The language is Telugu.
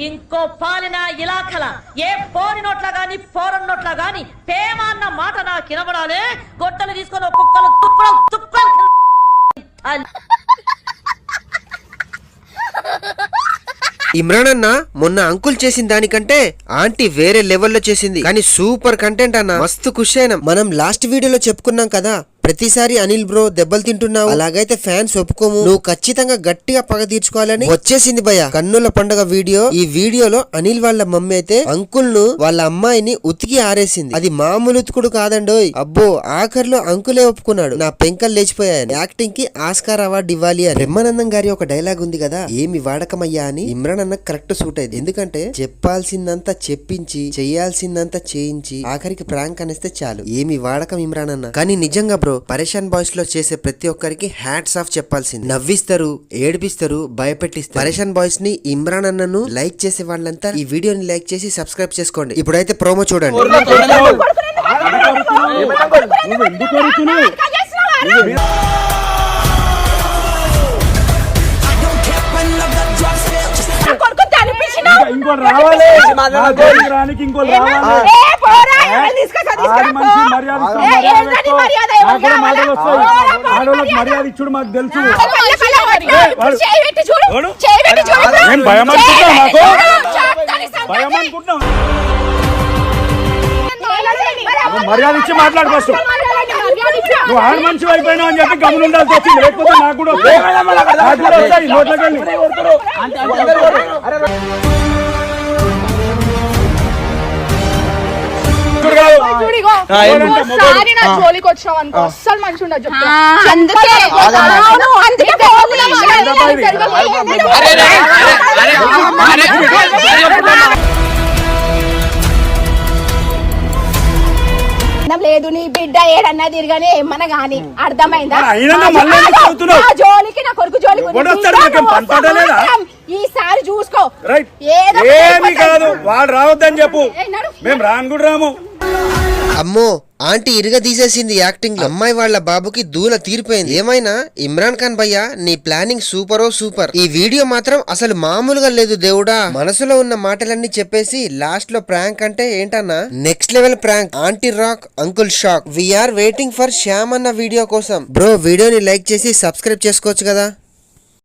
ఇంకో పాలిన ఇలాఖల ఏ పోని నోట్ల గాని పోరన్ నోట్ల గాని పేమ అన్న మాట నాకు వినబడాలి. గొడ్డలు తీసుకొని ఒక్కొక్కరు తుప్పలు తుప్పలు. ఇమ్రాన్ అన్న మొన్న అంకుల్ చేసిన దానికంటే ఆంటీ వేరే లెవెల్లో చేసింది, కానీ సూపర్ కంటెంట్ అన్న. మస్తు ఖుషి అయినా. మనం లాస్ట్ వీడియోలో చెప్పుకున్నాం కదా, ప్రతిసారి అనిల్ బ్రో దెబ్బలు తింటున్నావు, అలాగైతే ఫ్యాన్స్ ఒప్పుకోము, నువ్వు ఖచ్చితంగా గట్టిగా పగ తీర్చుకోవాలని వచ్చేసింది భయ్య కన్నుల పండుగ వీడియో. ఈ వీడియోలో అనిల్ వాళ్ళ మమ్మీ అయితే అంకుల్ ను వాళ్ళ అమ్మాయిని ఉతికి ఆరేసింది. అది మామూలు ఉతుకుడు కాదండోయ్. అబ్బో ఆఖరిలో అంకులే ఒప్పుకున్నాడు. నా పెంకలు లేచిపోయాను. యాక్టింగ్ కి ఆస్కార్ అవార్డు ఇవ్వాలి అని. బ్రహ్మానందం గారి ఒక డైలాగ్ ఉంది కదా, ఏమి వాడకమయ్యా అని. ఇమ్రాన్ అన్న కరెక్ట్ సూట్ అయింది. ఎందుకంటే చెప్పాల్సిందంతా చెప్పించి చేయాల్సిందంతా చేయించి ఆఖరికి ప్రాంక్ అనేస్తే చాలు. ఏమి వాడకం ఇమ్రాన్ అన్న. కానీ నిజంగా బ్రో పరేషాన్ బాయ్స్ లో చేసే ప్రతి ఒక్కరికి హ్యాట్స్ ఆఫ్ చెప్పాల్సింది. నవ్విస్తారు, ఏడిపిస్తారు, భయపెట్టిస్తారు. పరేషాన్ బాయ్స్ ని, ఇమ్రాన్ అన్నను లైక్ చేసే వాళ్ళంతా ఈ వీడియోని లైక్ చేసి సబ్స్క్రైబ్ చేసుకోండి. ఇప్పుడైతే ప్రోమో చూడండి. మర్యాద ఇచ్చుడు మాకు తెలుసు. మర్యాద ఇచ్చి మాట్లాడు ఫస్ట్. నువ్వు ఆడ మనిషి అయిపోయినావు అని చెప్పి గమని ఉండాల్సి వచ్చింది, లేకపోతే నాకు కూడా వస్తాయి నోట్లకి వెళ్ళి. జోలికి వచ్చావు అనుకో అస్సలు మంచి ఉండదు. లేదు నీ బిడ్డ ఏడన్నా తిరగానే ఏమన్నా గాని అర్థమైందా? జోలికి నా కొడుకు జోలికి ఈసారి చూసుకో. ఏమి కాదు, వాడు రావద్దని చెప్పు, మేము రాను కూడా రాము. అమ్మో ఆంటీ ఇరుగ తీసేసింది యాక్టింగ్ లో. అమ్మాయి వాళ్ళ బాబుకి దూల తీరిపోయింది. ఏమైనా ఇమ్రాన్ ఖాన్ భయ్య నీ ప్లానింగ్ సూపరో సూపర్. ఈ వీడియో మాత్రం అసలు మామూలుగా లేదు దేవుడా. మనసులో ఉన్న మాటలన్నీ చెప్పేసి లాస్ట్ లో ప్రాంక్ అంటే ఏంటన్నా next level prank. Aunty rock, uncle shock. We are waiting for Shyam అన్న వీడియో కోసం. బ్రో వీడియోని లైక్ చేసి సబ్స్క్రైబ్ చేసుకోవచ్చు కదా.